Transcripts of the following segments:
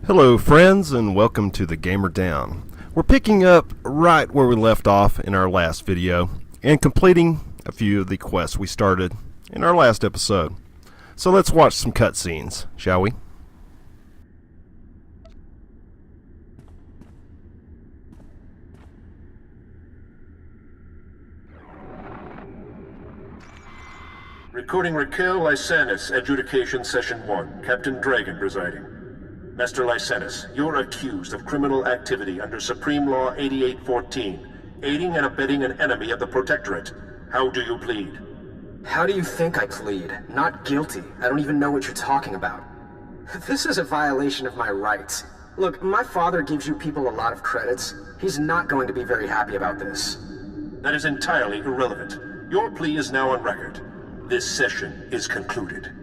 Hello friends, and welcome to the Gamer Down. We're picking up right where we left off in our last video and completing a few of the quests we started in our last episode. So let's watch some cutscenes, shall we? Recording Raquel Lysanis, Adjudication Session 1, Captain Dragon presiding. Master Lysanis, you're accused of criminal activity under Supreme Law 8814, aiding and abetting an enemy of the Protectorate. How do you plead? How do you think I plead? Not guilty. I don't even know what you're talking about. This is a violation of my rights. Look, my father gives you people a lot of credits. He's not going to be very happy about this. That is entirely irrelevant. Your plea is now on record. This session is concluded.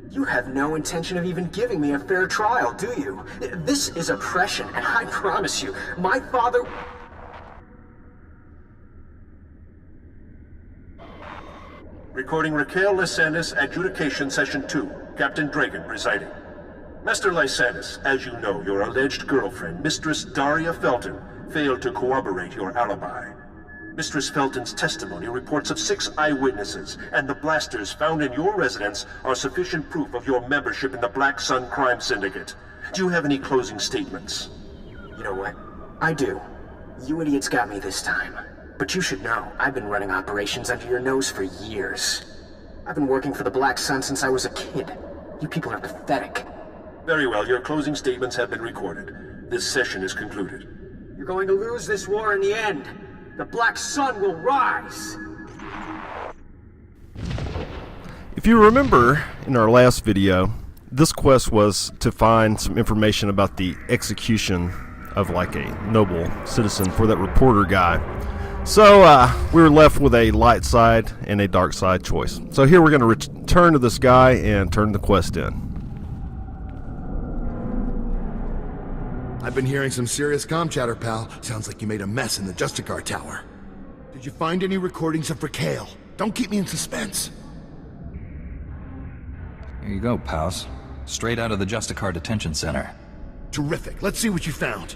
You have no intention of even giving me a fair trial, do you? This is oppression, and I promise you, my father... Recording Raquel Lysanis, Adjudication Session 2, Captain Dragon presiding. Master Lysanis, as you know, your alleged girlfriend, Mistress Daria Felton, failed to corroborate your alibi. Mistress Felton's testimony reports of 6 eyewitnesses, and the blasters found in your residence are sufficient proof of your membership in the Black Sun Crime Syndicate. Do you have any closing statements? You know what? I do. You idiots got me this time. But you should know, I've been running operations under your nose for years. I've been working for the Black Sun since I was a kid. You people are pathetic. Very well, your closing statements have been recorded. This session is concluded. You're going to lose this war in the end. The Black Sun will rise! If you remember in our last video, this quest was to find some information about the execution of like a noble citizen for that reporter guy. So we were left with a light side and a dark side choice. So here we're going to return to this guy and turn the quest in. I've been hearing some serious comm chatter, pal. Sounds like you made a mess in the SWTOR Tower. Did you find any recordings of Raquel? Don't keep me in suspense. Here you go, pals. Straight out of the SWTOR Detention Center. Terrific. Let's see what you found.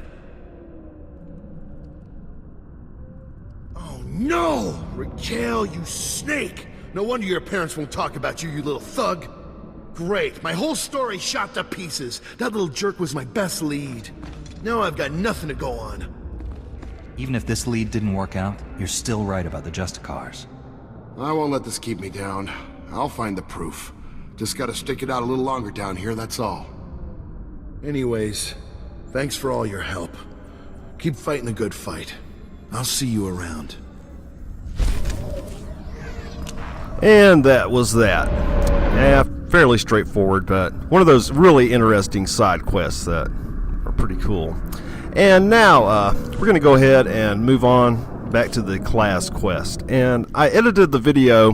Oh no! Raquel, you snake! No wonder your parents won't talk about you, you little thug. Great. My whole story shot to pieces. That little jerk was my best lead. Now I've got nothing to go on. Even if this lead didn't work out, you're still right about the Justicars. I won't let this keep me down. I'll find the proof. Just gotta stick it out a little longer down here, that's all. Anyways, thanks for all your help. Keep fighting the good fight. I'll see you around. And that was that. Yeah, fairly straightforward, but one of those really interesting side quests that are pretty cool. And now we're going to go ahead and move on back to the class quest. And I edited the video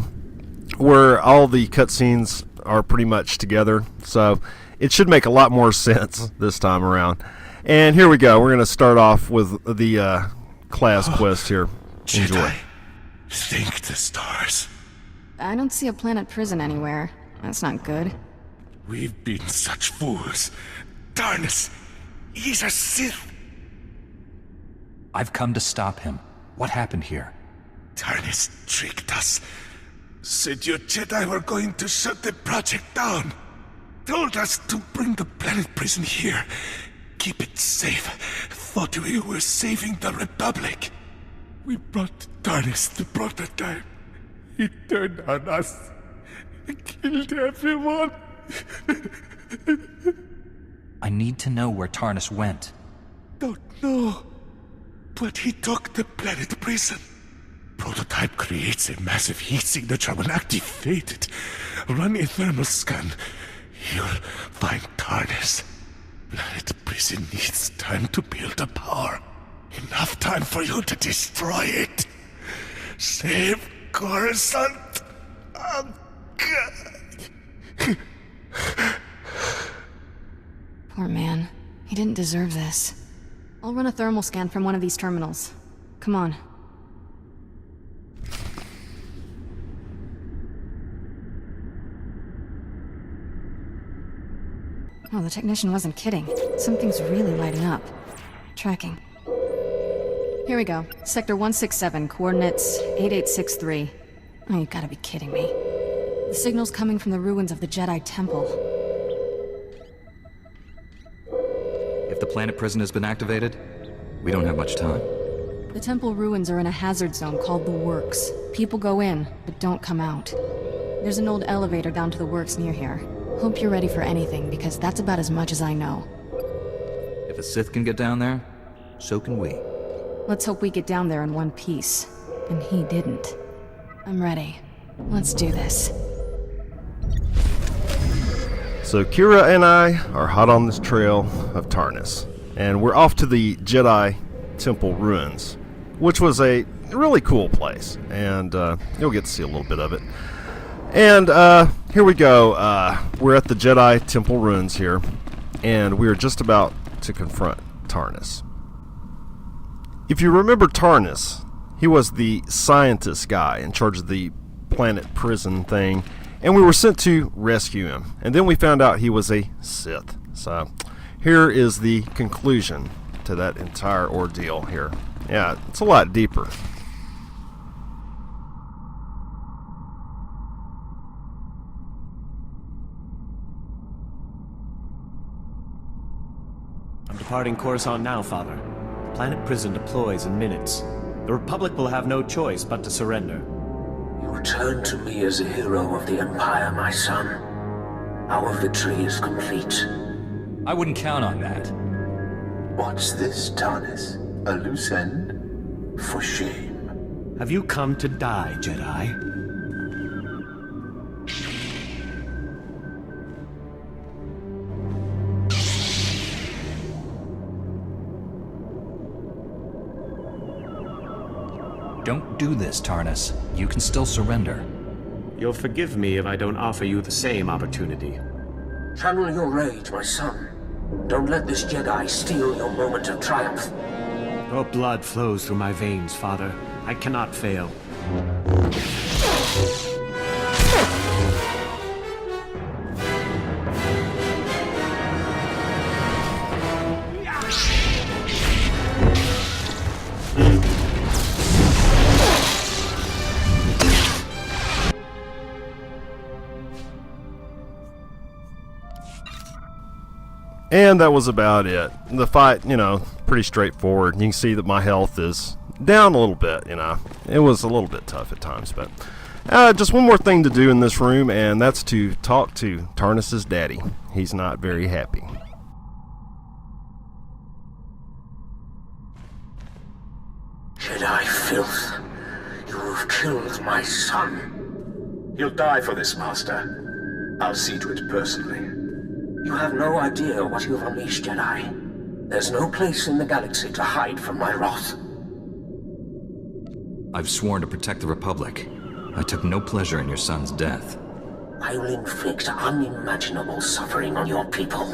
where all the cutscenes are pretty much together, so it should make a lot more sense this time around. And here we go. We're going to start off with the class quest here. Enjoy. Jedi, thank the stars. I don't see a planet prison anywhere. That's not good. We've been such fools. Darkness, he's a Sith. I've come to stop him. What happened here? Darkness tricked us. Said your Jedi were going to shut the project down. Told us to bring the planet prison here. Keep it safe. Thought we were saving the Republic. We brought Darkness the prototype. He turned on us. Killed everyone. I need to know where Tarnus went. Don't know. But he took the planet prison. Prototype creates a massive heat signature when activated. Run a thermal scan. You'll find Tarnus. Planet prison needs time to build the power. Enough time for you to destroy it. Save Coruscant. Poor man. He didn't deserve this. I'll run a thermal scan from one of these terminals. Come on. Oh, the technician wasn't kidding. Something's really lighting up. Tracking. Here we go. Sector 167, coordinates 8863. Oh, you gotta be kidding me. The signal's coming from the ruins of the Jedi Temple. If the planet prison has been activated, we don't have much time. The temple ruins are in a hazard zone called the Works. People go in, but don't come out. There's an old elevator down to the Works near here. Hope you're ready for anything, because that's about as much as I know. If a Sith can get down there, so can we. Let's hope we get down there in one piece. And he didn't. I'm ready. Let's do this. So Kira and I are hot on this trail of Tarnis, and we're off to the Jedi Temple ruins, which was a really cool place, and you'll get to see a little bit of it. And here we go. We're at the Jedi Temple ruins here, and we are just about to confront Tarnis. If you remember Tarnis, he was the scientist guy in charge of the planet prison thing, and we were sent to rescue him. And then we found out he was a Sith. So here is the conclusion to that entire ordeal here. Yeah, it's a lot deeper. I'm departing Coruscant now, Father. The planet prison deploys in minutes. The Republic will have no choice but to surrender. You return to me as a hero of the Empire, my son. Our victory is complete. I wouldn't count on that. What's this, Tarnis? A loose end? For shame. Have you come to die, Jedi? Don't do this, Tarnis. You can still surrender. You'll forgive me if I don't offer you the same opportunity. Channel your rage, my son. Don't let this Jedi steal your moment of triumph. Your blood flows through my veins, Father. I cannot fail. And that was about it. The fight, pretty straightforward. You can see that my health is down a little bit, It was a little bit tough at times, but just one more thing to do in this room, and that's to talk to Tarnis's daddy. He's not very happy. Jedi filth. You have killed my son. He'll die for this, Master. I'll see to it personally. You have no idea what you have unleashed, Jedi. There's no place in the galaxy to hide from my wrath. I've sworn to protect the Republic. I took no pleasure in your son's death. I will inflict unimaginable suffering on your people.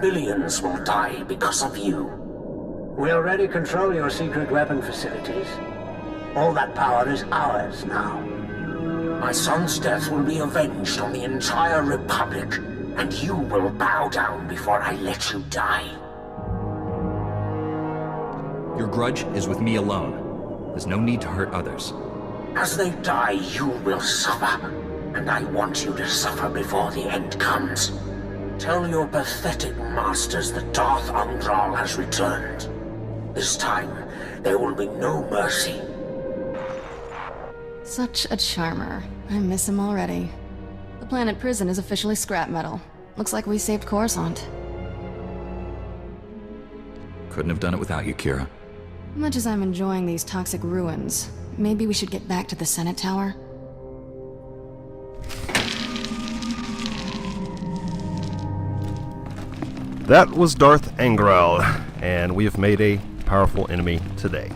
Billions will die because of you. We already control your secret weapon facilities. All that power is ours now. My son's death will be avenged on the entire Republic. And you will bow down before I let you die. Your grudge is with me alone. There's no need to hurt others. As they die, you will suffer. And I want you to suffer before the end comes. Tell your pathetic masters that Darth Undral has returned. This time, there will be no mercy. Such a charmer. I miss him already. The planet prison is officially scrap metal. Looks like we saved Coruscant. Couldn't have done it without you, Kira. Much as I'm enjoying these toxic ruins, maybe we should get back to the Senate Tower? That was Darth Angral, and we have made a powerful enemy today.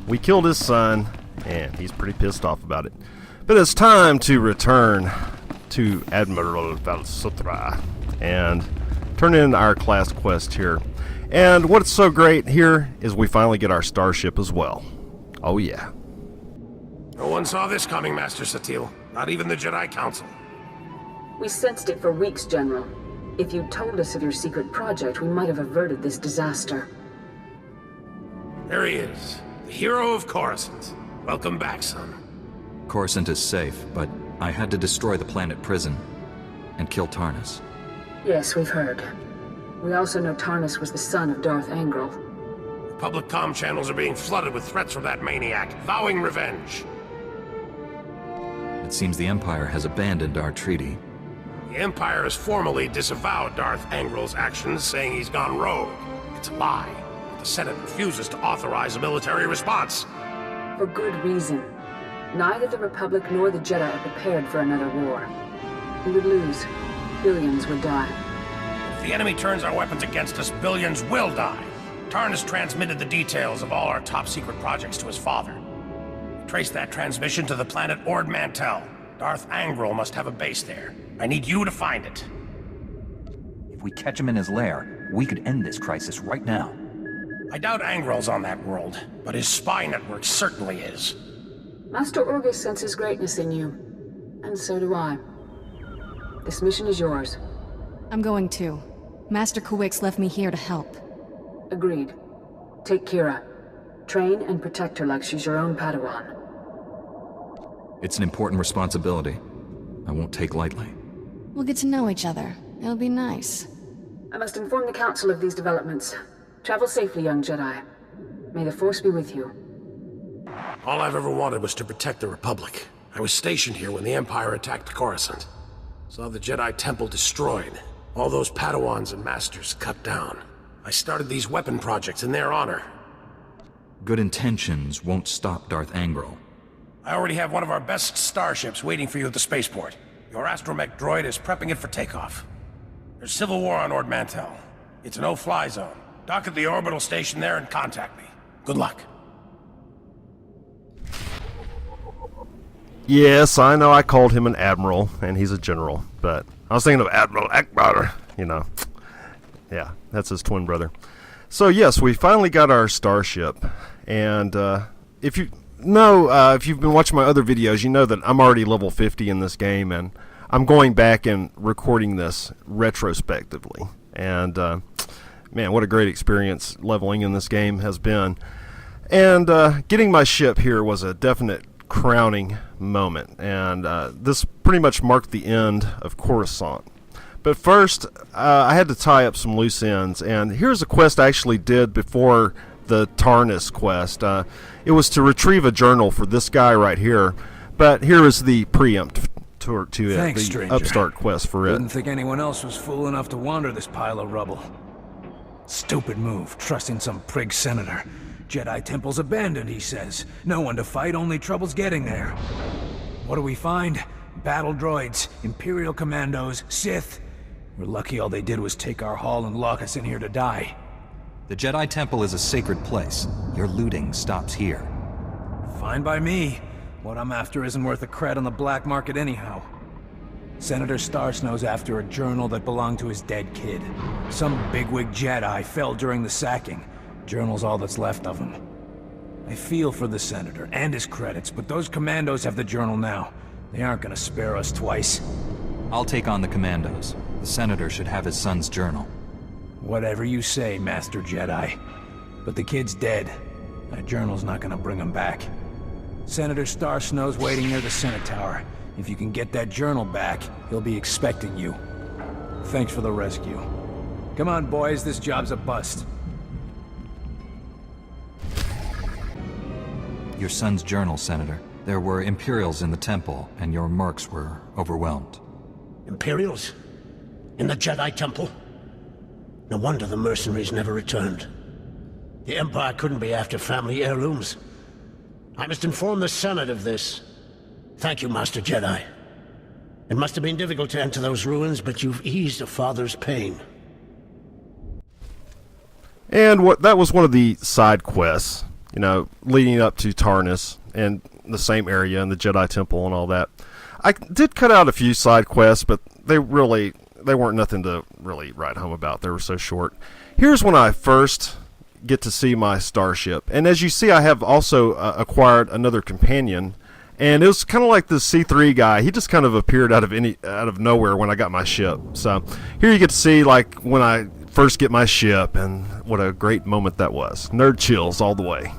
We killed his son, and he's pretty pissed off about it. But it's time to return to Admiral Valsutra and turn in our class quest here. And what's so great here is we finally get our starship as well. Oh yeah. No one saw this coming, Master Satil. Not even the Jedi Council. We sensed it for weeks, General. If you'd told us of your secret project, we might have averted this disaster. There he is, the hero of Coruscant. Welcome back, son. Coruscant is safe, but I had to destroy the planet prison and kill Tarnus. Yes, we've heard. We also know Tarnus was the son of Darth Angral. Public comm channels are being flooded with threats from that maniac, vowing revenge. It seems the Empire has abandoned our treaty. The Empire has formally disavowed Darth Angral's actions, saying he's gone rogue. It's a lie. The Senate refuses to authorize a military response. For good reason. Neither the Republic nor the Jedi are prepared for another war. We would lose. Billions would die. If the enemy turns our weapons against us, billions will die. Tarnus transmitted the details of all our top-secret projects to his father. Trace that transmission to the planet Ord Mantell. Darth Angral must have a base there. I need you to find it. If we catch him in his lair, we could end this crisis right now. I doubt Angral's on that world, but his spy network certainly is. Master Orgus senses greatness in you. And so do I. This mission is yours. I'm going too. Master Kuwix left me here to help. Agreed. Take Kira. Train and protect her like she's your own Padawan. It's an important responsibility. I won't take lightly. We'll get to know each other. It'll be nice. I must inform the Council of these developments. Travel safely, young Jedi. May the Force be with you. All I've ever wanted was to protect the Republic. I was stationed here when the Empire attacked Coruscant. Saw the Jedi Temple destroyed. All those Padawans and Masters cut down. I started these weapon projects in their honor. Good intentions won't stop Darth Angral. I already have one of our best starships waiting for you at the spaceport. Your astromech droid is prepping it for takeoff. There's civil war on Ord Mantell. It's a no-fly zone. Dock at the orbital station there and contact me. Good luck. Yes, I know I called him an admiral, and he's a general, but I was thinking of Admiral Akbar, you know. Yeah, that's his twin brother. So yes, we finally got our starship, and if you've been watching my other videos, you know that I'm already level 50 in this game, and I'm going back and recording this retrospectively. And man, what a great experience leveling in this game has been. And getting my ship here was a definite crowning moment, and this pretty much marked the end of Coruscant. But first, I had to tie up some loose ends, and here's a quest I actually did before the Tarnus quest. It was to retrieve a journal for this guy right here, but here is the preempt to Thanks, the stranger. upstart quest for it. Didn't think anyone else was fool enough to wander this pile of rubble. Stupid move, trusting some prig senator. Jedi temple's abandoned, he says. No one to fight, only trouble's getting there. What do we find? Battle droids, Imperial commandos, Sith. We're lucky all they did was take our haul and lock us in here to die. The Jedi Temple is a sacred place. Your looting stops here. Fine by me. What I'm after isn't worth a cred on the black market anyhow. Senator Starsnow's after a journal that belonged to his dead kid. Some bigwig Jedi fell during the sacking. Journal's all that's left of him. I feel for the Senator and his credits, but those commandos have the journal now. They aren't gonna spare us twice. I'll take on the commandos. The Senator should have his son's journal. Whatever you say, Master Jedi. But the kid's dead. That journal's not gonna bring him back. Senator Starsnow's waiting near the Senate Tower. If you can get that journal back, he'll be expecting you. Thanks for the rescue. Come on, boys, this job's a bust. Your son's journal, Senator. There were Imperials in the temple, and your mercs were overwhelmed. Imperials? In the Jedi Temple? No wonder the mercenaries never returned. The Empire couldn't be after family heirlooms. I must inform the Senate of this. Thank you, Master Jedi. It must have been difficult to enter those ruins, but you've eased a father's pain. And that was one of the side quests, you know, leading up to Tarnus and the same area and the Jedi Temple and all that. I did cut out a few side quests, but they weren't nothing to really write home about. They were so short. Here's when I first get to see my starship. And as you see, I have also acquired another companion, And it was kind of like the C3 guy. He just kind of appeared out of nowhere when I got my ship. So here you get to see like when I first get my ship, and what a great moment that was. Nerd chills all the way.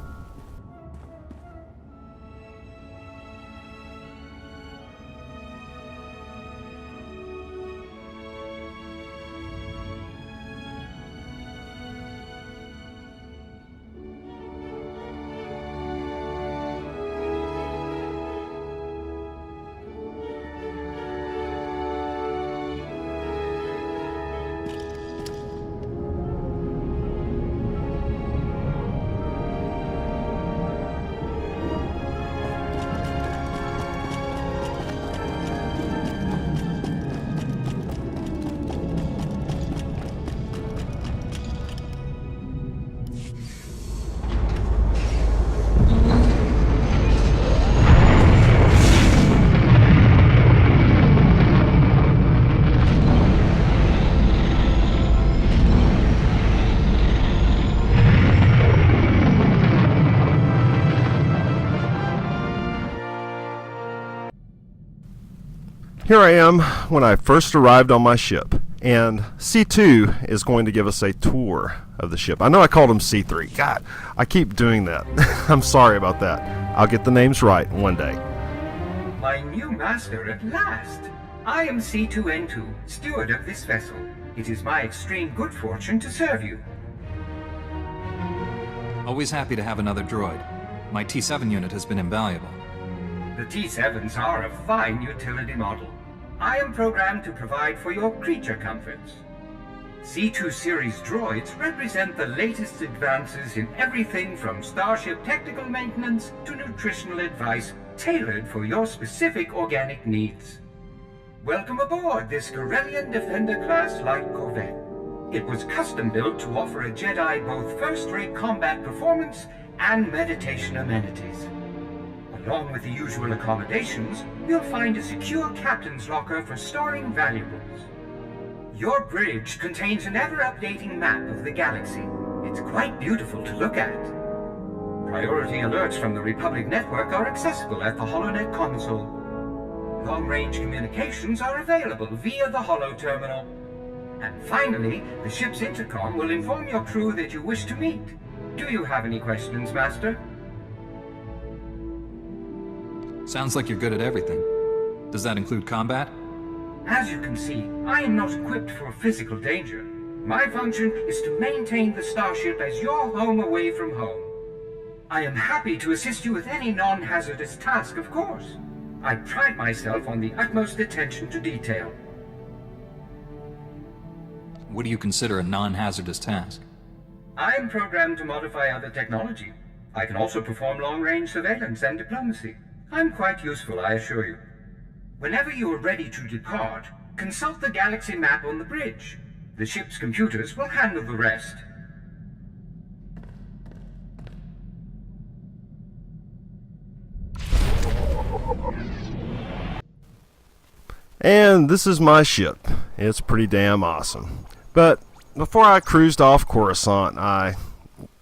Here I am when I first arrived on my ship, and C2 is going to give us a tour of the ship. I know I called him C3. God, I keep doing that. I'm sorry about that. I'll get the names right one day. My new master at last. I am C2N2, steward of this vessel. It is my extreme good fortune to serve you. Always happy to have another droid. My T7 unit has been invaluable. The T7s are a fine utility model. I am programmed to provide for your creature comforts. C2 series droids represent the latest advances in everything from starship technical maintenance to nutritional advice tailored for your specific organic needs. Welcome aboard this Corellian Defender-class light corvette. It was custom-built to offer a Jedi both first-rate combat performance and meditation amenities. Along with the usual accommodations, you'll find a secure captain's locker for storing valuables. Your bridge contains an ever-updating map of the galaxy. It's quite beautiful to look at. Priority alerts from the Republic network are accessible at the HoloNet console. Long-range communications are available via the Holo terminal. And finally, the ship's intercom will inform your crew that you wish to meet. Do you have any questions, Master? Sounds like you're good at everything. Does that include combat? As you can see, I am not equipped for physical danger. My function is to maintain the starship as your home away from home. I am happy to assist you with any non-hazardous task, of course. I pride myself on the utmost attention to detail. What do you consider a non-hazardous task? I am programmed to modify other technology. I can also perform long-range surveillance and diplomacy. I'm quite useful, I assure you. Whenever you are ready to depart, consult the galaxy map on the bridge. The ship's computers will handle the rest. And this is my ship. It's pretty damn awesome. But before I cruised off Coruscant, I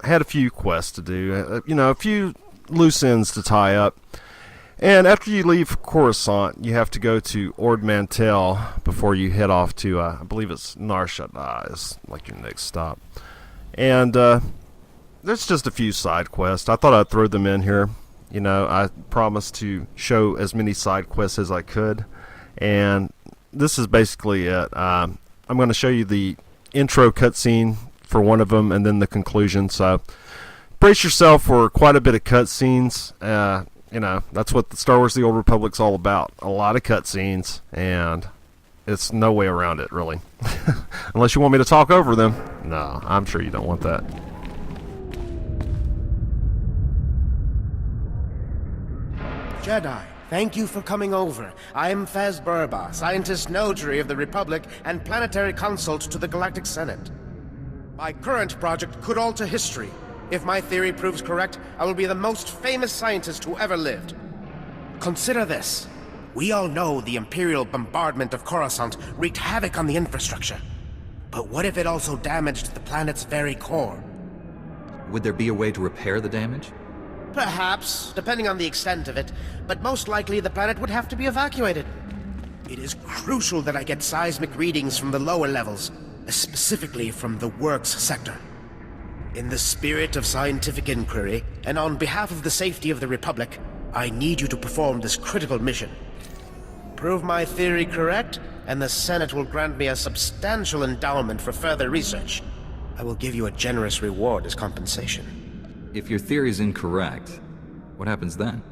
had a few quests to do. A few loose ends to tie up. And after you leave Coruscant, you have to go to Ord Mantell before you head off to, I believe it's Nar Shaddaa is like your next stop. And there's just a few side quests. I thought I'd throw them in here. I promised to show as many side quests as I could. And this is basically it. I'm going to show you the intro cutscene for one of them and then the conclusion. So brace yourself for quite a bit of cutscenes. That's what the Star Wars The Old Republic's all about. A lot of cutscenes, and it's no way around it, really. Unless you want me to talk over them. No, I'm sure you don't want that. Jedi, thank you for coming over. I am Faz Burba, scientist notary of the Republic and planetary consult to the Galactic Senate. My current project could alter history. If my theory proves correct, I will be the most famous scientist who ever lived. Consider this. We all know the Imperial bombardment of Coruscant wreaked havoc on the infrastructure. But what if it also damaged the planet's very core? Would there be a way to repair the damage? Perhaps, depending on the extent of it, but most likely the planet would have to be evacuated. It is crucial that I get seismic readings from the lower levels, specifically from the Works sector. In the spirit of scientific inquiry, and on behalf of the safety of the Republic, I need you to perform this critical mission. Prove my theory correct, and the Senate will grant me a substantial endowment for further research. I will give you a generous reward as compensation. If your theory's incorrect, what happens then?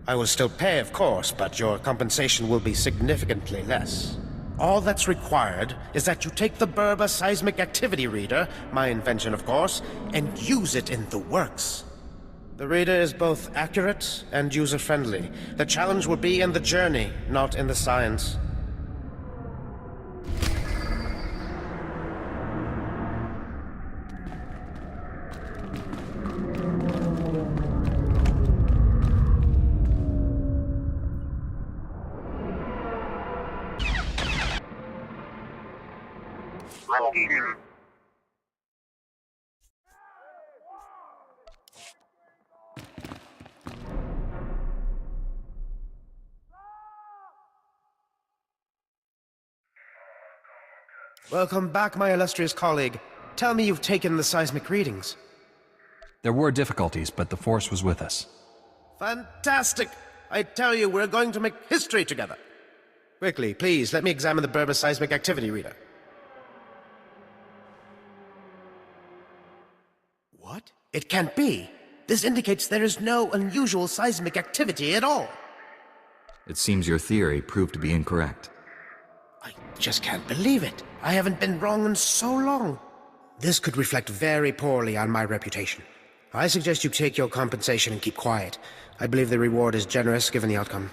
I will still pay, of course, but your compensation will be significantly less. All that's required is that you take the Burba Seismic Activity Reader, my invention of course, and use it in the Works. The reader is both accurate and user-friendly. The challenge will be in the journey, not in the science. Welcome back, my illustrious colleague. Tell me you've taken the seismic readings. There were difficulties, but the Force was with us. Fantastic! I tell you, we're going to make history together. Quickly, please, let me examine the Burba Seismic Activity Reader. What? It can't be. This indicates there is no unusual seismic activity at all. It seems your theory proved to be incorrect. I just can't believe it. I haven't been wrong in so long. This could reflect very poorly on my reputation. I suggest you take your compensation and keep quiet. I believe the reward is generous given the outcome.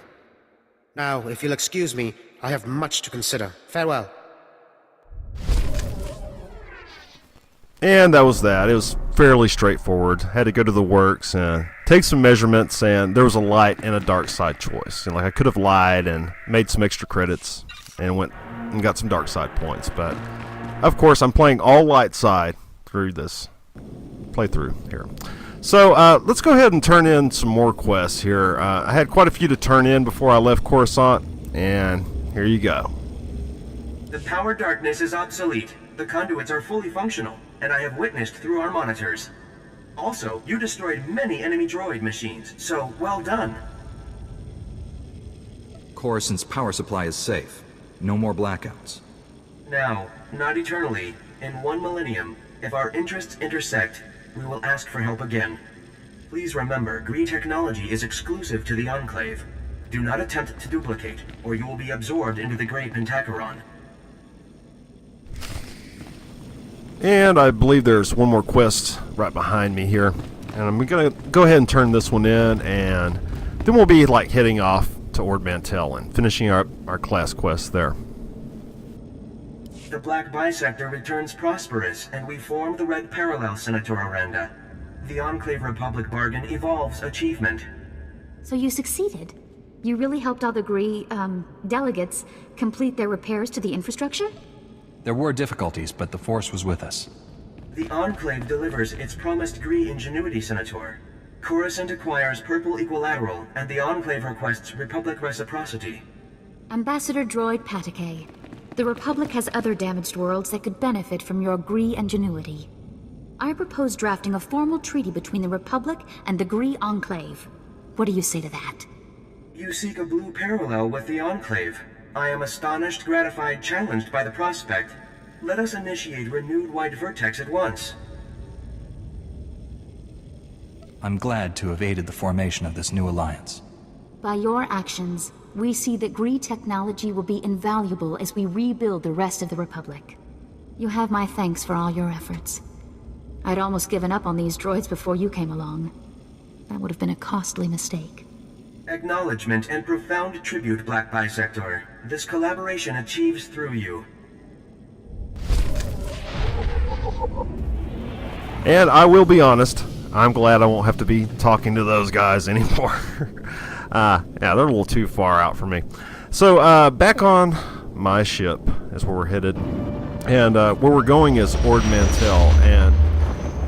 Now, if you'll excuse me, I have much to consider. Farewell. And that was that. It was fairly straightforward. Had to go to the Works and take some measurements, and there was a light and a dark side choice. And like I could have lied and made some extra credits and went and got some dark side points, but of course I'm playing all light side through this playthrough here. So let's go ahead and turn in some more quests here. I had quite a few to turn in before I left Coruscant, and here you go. The power darkness is obsolete. The conduits are fully functional, and I have witnessed through our monitors. Also, you destroyed many enemy droid machines, so well done. Coruscant's power supply is safe. No more blackouts. Now, not eternally, in 1 millennium, if our interests intersect, we will ask for help again. Please remember, Gree technology is exclusive to the Enclave. Do not attempt to duplicate, or you will be absorbed into the Great Pentacheron. And I believe there's one more quest right behind me here. And I'm going to go ahead and turn this one in, and then we'll be like heading off to Ord Mantell and finishing our class quest there. The Black Bisector returns prosperous, and we form the Red Parallel, Senator Aranda. The Enclave Republic bargain evolves achievement. So you succeeded? You really helped all the Gree, delegates complete their repairs to the infrastructure? There were difficulties, but the Force was with us. The Enclave delivers its promised Gree ingenuity, Senator. Coruscant acquires Purple Equilateral, and the Enclave requests Republic reciprocity. Ambassador Droid Patakay, the Republic has other damaged worlds that could benefit from your Gree ingenuity. I propose drafting a formal treaty between the Republic and the Gree Enclave. What do you say to that? You seek a blue parallel with the Enclave. I am astonished, gratified, challenged by the prospect. Let us initiate renewed White Vertex at once. I'm glad to have aided the formation of this new alliance. By your actions, we see that Gree technology will be invaluable as we rebuild the rest of the Republic. You have my thanks for all your efforts. I'd almost given up on these droids before you came along. That would have been a costly mistake. Acknowledgement and profound tribute, Black Bisector. This collaboration achieves through you. And I will be honest, I'm glad I won't have to be talking to those guys anymore. Yeah, they're a little too far out for me. So, back on my ship is where we're headed. And where we're going is Ord Mantell. And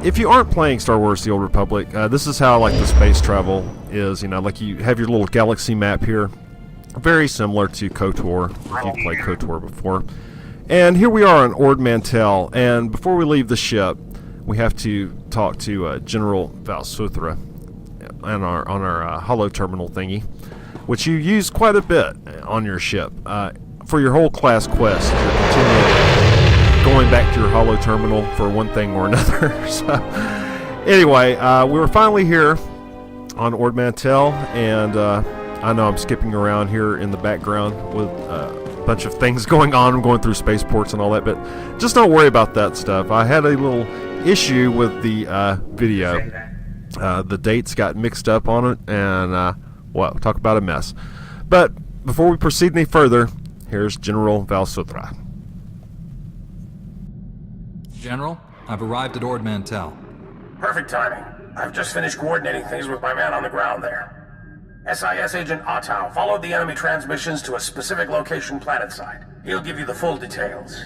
if you aren't playing Star Wars The Old Republic, this is how like the space travel is. You know, like you have your little galaxy map here. Very similar to KOTOR, if you've played KOTOR before. And here we are on Ord Mantell, and before we leave the ship, we have to talk to General Valsuthra on our holo terminal thingy, which you use quite a bit on your ship. For your whole class quest, you're continuing going back to your holo terminal for one thing or another. So, anyway, we were finally here on Ord Mantell, and I know I'm skipping around here in the background with a bunch of things going on. I'm going through spaceports and all that, but just don't worry about that stuff. I had a little issue with the video. The dates got mixed up on it, and, well, talk about a mess. But before we proceed any further, here's General Valsuthra. General, I've arrived at Ord Mantell. Perfect timing. I've just finished coordinating things with my man on the ground there. SIS Agent Ottow followed the enemy transmissions to a specific location planetside. He'll give you the full details.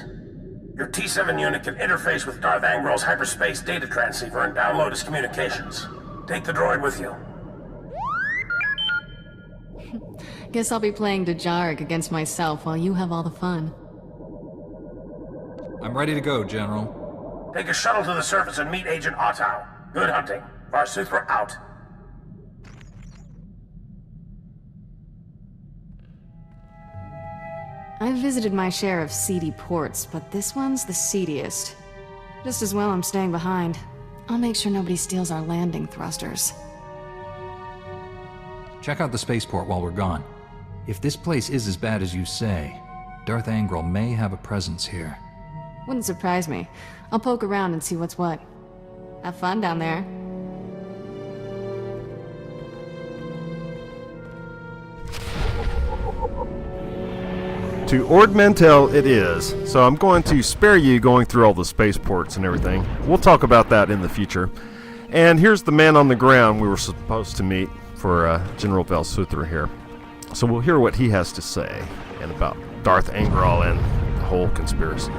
Your T7 unit can interface with Darth Angrel's hyperspace data transceiver and download his communications. Take the droid with you. Guess I'll be playing Dejarik against myself while you have all the fun. I'm ready to go, General. Take a shuttle to the surface and meet Agent Ottow. Good hunting. Valsuthra out. I've visited my share of seedy ports, but this one's the seediest. Just as well I'm staying behind. I'll make sure nobody steals our landing thrusters. Check out the spaceport while we're gone. If this place is as bad as you say, Darth Angrel may have a presence here. Wouldn't surprise me. I'll poke around and see what's what. Have fun down there. To Ord Mantell it is, so I'm going to spare you going through all the spaceports and everything. We'll talk about that in the future. And here's the man on the ground we were supposed to meet for General Valsuthra here. So we'll hear what he has to say and about Darth Angrel and the whole conspiracy.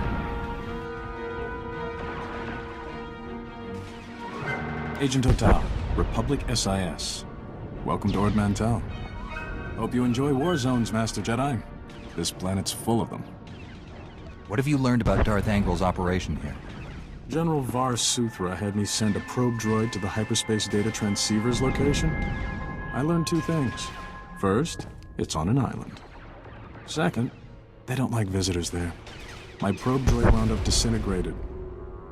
Agent Ottow, Republic SIS. Welcome to Ord Mantell. Hope you enjoy war zones, Master Jedi. This planet's full of them. What have you learned about Darth Angrel's operation here? General Valsuthra had me send a probe droid to the hyperspace data transceiver's location. I learned two things. First, it's on an island. Second, they don't like visitors there. My probe droid wound up disintegrated.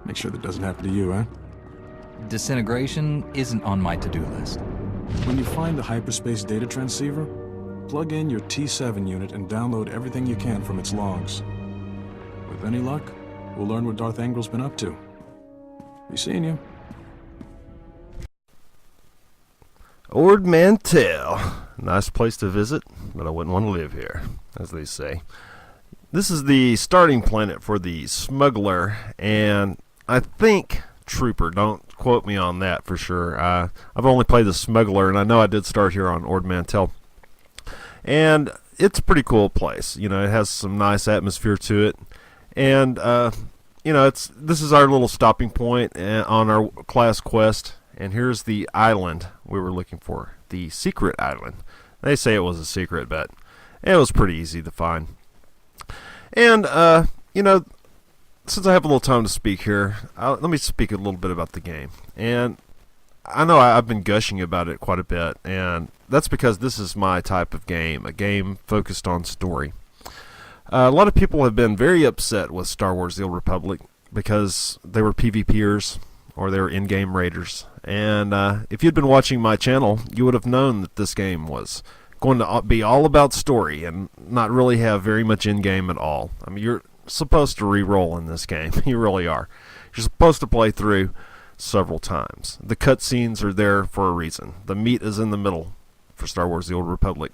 Make sure that doesn't happen to you, eh? Disintegration isn't on my to-do list. When you find the hyperspace data transceiver, plug in your T7 unit and download everything you can from its logs. With any luck, we'll learn what Darth Angrel's been up to. Be seeing you. Ord Mantell. Nice place to visit, but I wouldn't want to live here, as they say. This is the starting planet for the smuggler, and I think Trooper. Don't quote me on that for sure. I've only played the smuggler, and I know I did start here on Ord Mantell. And it's a pretty cool place. You know, it has some nice atmosphere to it. And, you know, this is our little stopping point on our class quest. And here's the island we were looking for. The secret island. They say it was a secret, but it was pretty easy to find. And, you know, since I have a little time to speak here, let me speak a little bit about the game. And I know I've been gushing about it quite a bit, and that's because this is my type of game, a game focused on story. A lot of people have been very upset with Star Wars The Old Republic because they were PvPers or they were in-game raiders. And if you'd been watching my channel, you would have known that this game was going to be all about story and not really have very much in-game at all. I mean, you're supposed to re-roll in this game. You really are. You're supposed to play through several times. The cutscenes are there for a reason. The meat is in the middle for Star Wars The Old Republic.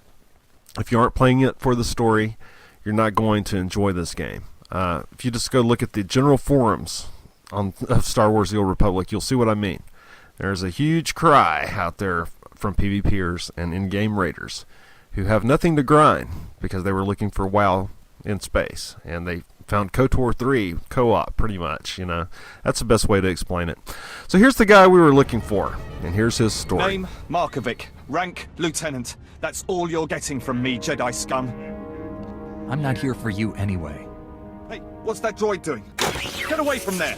If you aren't playing it for the story, you're not going to enjoy this game. If you just go look at the general forums of Star Wars The Old Republic, you'll see what I mean. There's a huge cry out there from PvPers and in-game raiders who have nothing to grind because they were looking for WoW in space, and they found KOTOR 3 co-op, pretty much, you know. That's the best way to explain it. So here's the guy we were looking for, and here's his story. Name, Markovic. Rank, Lieutenant. That's all you're getting from me, Jedi scum. I'm not here for you anyway. Hey, what's that droid doing? Get away from there!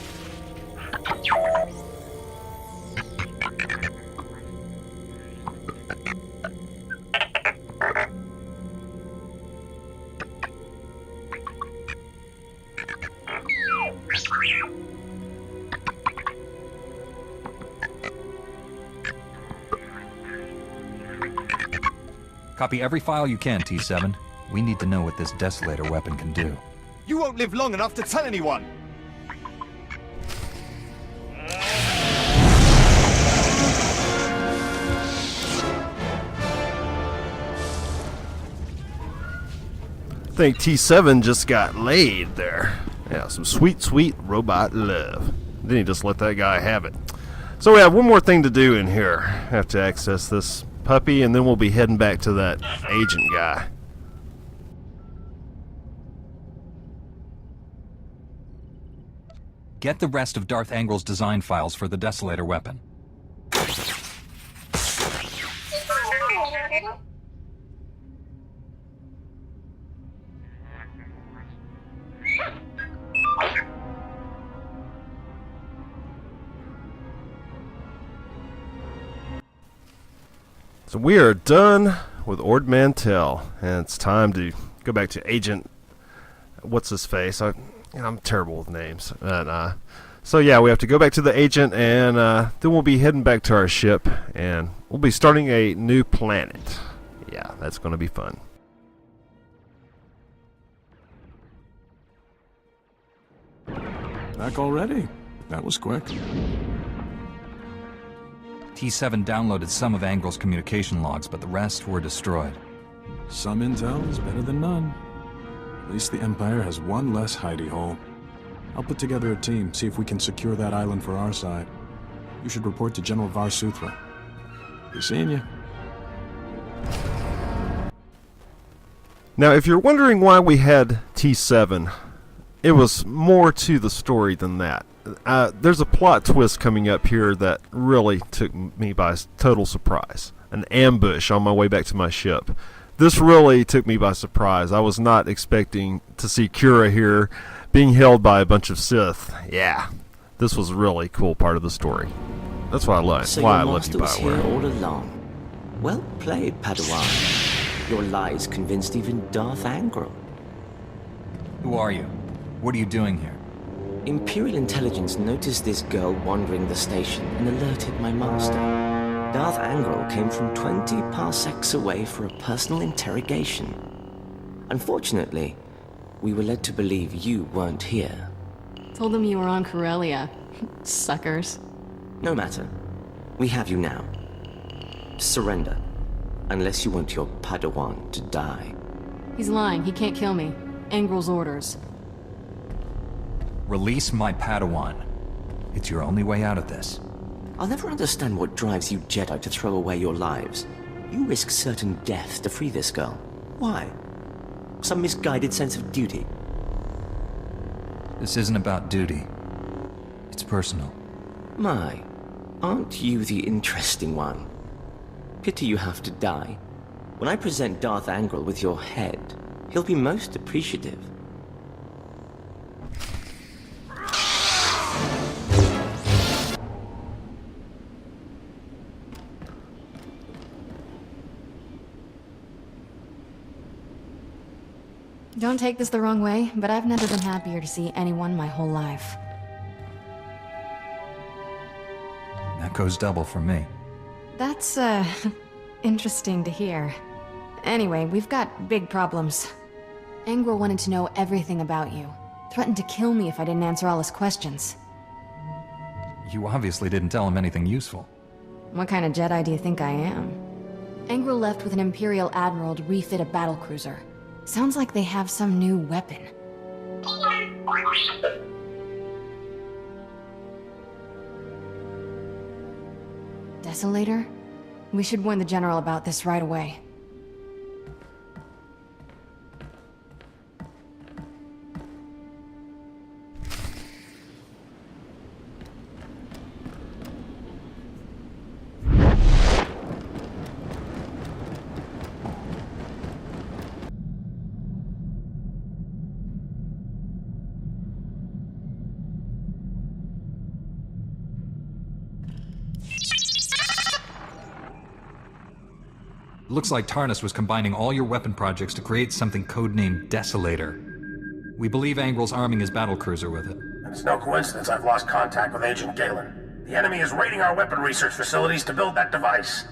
Copy every file you can, T7. We need to know what this Desolator weapon can do. You won't live long enough to tell anyone! I think T7 just got laid there. Yeah, some sweet, sweet robot love. Then he just let that guy have it. So we have one more thing to do in here. Have to access this puppy, and then we'll be heading back to that agent guy. Get the rest of Darth Angrel's design files for the Desolator weapon. So we are done with Ord Mantell, and it's time to go back to Agent. What's his face? I'm terrible with names. So yeah, we have to go back to the agent, and then we'll be heading back to our ship, and we'll be starting a new planet. Yeah, that's going to be fun. Back already? That was quick. T7 downloaded some of Angrel's communication logs, but the rest were destroyed. Some intel is better than none. At least the Empire has one less hidey hole. I'll put together a team, see if we can secure that island for our side. You should report to General Var-Suthra. Be seeing you. Now, if you're wondering why we had T7, it was more to the story than that. There's a plot twist coming up here that really took me by total surprise. An ambush on my way back to my ship. This really took me by surprise. I was not expecting to see Kira here being held by a bunch of Sith. Yeah, this was a really cool part of the story. That's why I love So why I your love you, master was here Bioware. all along. Well played, Padawan. Your lies convinced even Darth Angrel. Who are you? What are you doing here? Imperial intelligence noticed this girl wandering the station and alerted my master. Darth Angrel came from 20 parsecs away for a personal interrogation. Unfortunately, we were led to believe you weren't here. Told them you were on Corellia. Suckers. No matter. We have you now. Surrender. Unless you want your Padawan to die. He's lying. He can't kill me. Angrel's orders. Release my Padawan. It's your only way out of this. I'll never understand what drives you Jedi to throw away your lives. You risk certain death to free this girl. Why? Some misguided sense of duty? This isn't about duty. It's personal. My, aren't you the interesting one? Pity you have to die. When I present Darth Angrel with your head, he'll be most appreciative. Don't take this the wrong way, but I've never been happier to see anyone my whole life. That goes double for me. That's, interesting to hear. Anyway, we've got big problems. Angrel wanted to know everything about you. Threatened to kill me if I didn't answer all his questions. You obviously didn't tell him anything useful. What kind of Jedi do you think I am? Angrel left with an Imperial Admiral to refit a battlecruiser. Sounds like they have some new weapon. Desolator? We should warn the General about this right away. looks like Tarnus was combining all your weapon projects to create something codenamed Desolator. We believe Angrel's arming his battlecruiser with it. It's no coincidence I've lost contact with Agent Galen. The enemy is raiding our weapon research facilities to build that device.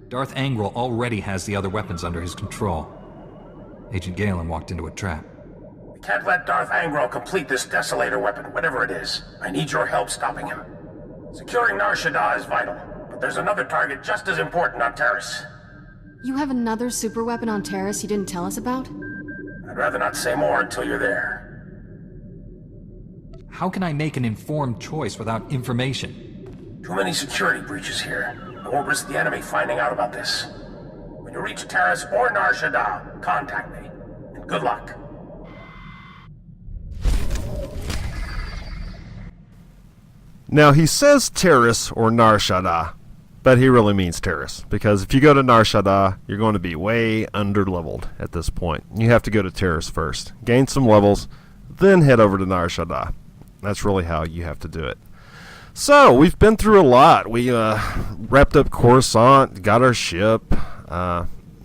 Darth Angrel already has the other weapons under his control. Agent Galen walked into a trap. We can't let Darth Angrel complete this Desolator weapon, whatever it is. I need your help stopping him. Securing Nar Shaddaa is vital, but there's another target just as important on Terrace. You have another super weapon on Terrace you didn't tell us about? I'd rather not say more until you're there. How can I make an informed choice without information? Too many security breaches here. I won't risk the enemy finding out about this. When you reach Terrace or Nar Shaddaa, contact me. And good luck. Now, he says Terrace or Nar Shaddaa, but he really means Terrace, because if you go to Nar Shaddaa, you're going to be way under-leveled at this point. You have to go to Terrace first, gain some levels, then head over to Nar Shaddaa. That's really how you have to do it. So, we've been through a lot. We wrapped up Coruscant, got our ship,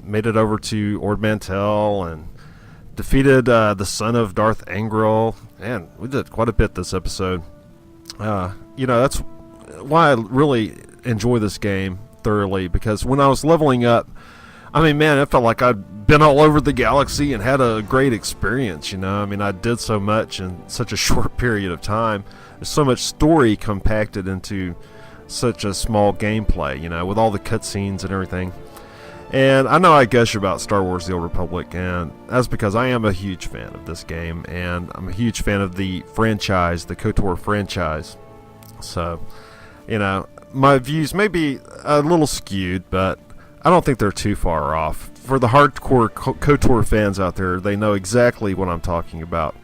made it over to Ord Mantell, and defeated the son of Darth Angrel. Man, we did quite a bit this episode. That's why I really enjoy this game thoroughly, because when I was leveling up, I mean, man, it felt like I'd been all over the galaxy and had a great experience, I mean, I did so much in such a short period of time. There's so much story compacted into such a small gameplay, with all the cutscenes and everything. And I know I gush about Star Wars The Old Republic, and that's because I am a huge fan of this game, and I'm a huge fan of the franchise, the KOTOR franchise. So, my views may be a little skewed, but I don't think they're too far off. For the hardcore KOTOR fans out there, they know exactly what I'm talking about.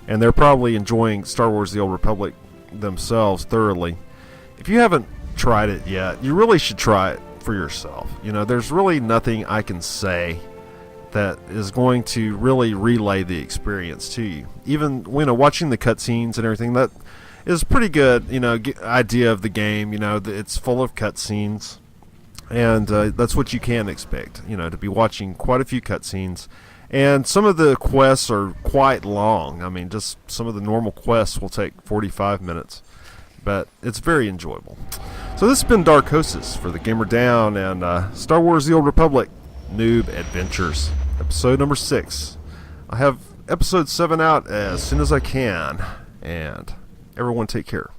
And they're probably enjoying Star Wars The Old Republic themselves thoroughly. If you haven't tried it yet, you really should try it for yourself. There's really nothing I can say that is going to really relay the experience to you. Even, watching the cutscenes and everything, that is pretty good, idea of the game. It's full of cutscenes. And that's what you can expect, to be watching quite a few cutscenes. And some of the quests are quite long. I mean, just some of the normal quests will take 45 minutes. But it's very enjoyable. So this has been Darkhosis for the Gamer Down and Star Wars The Old Republic Newb Adventures, episode number 6. I have episode 7 out as soon as I can. And everyone take care.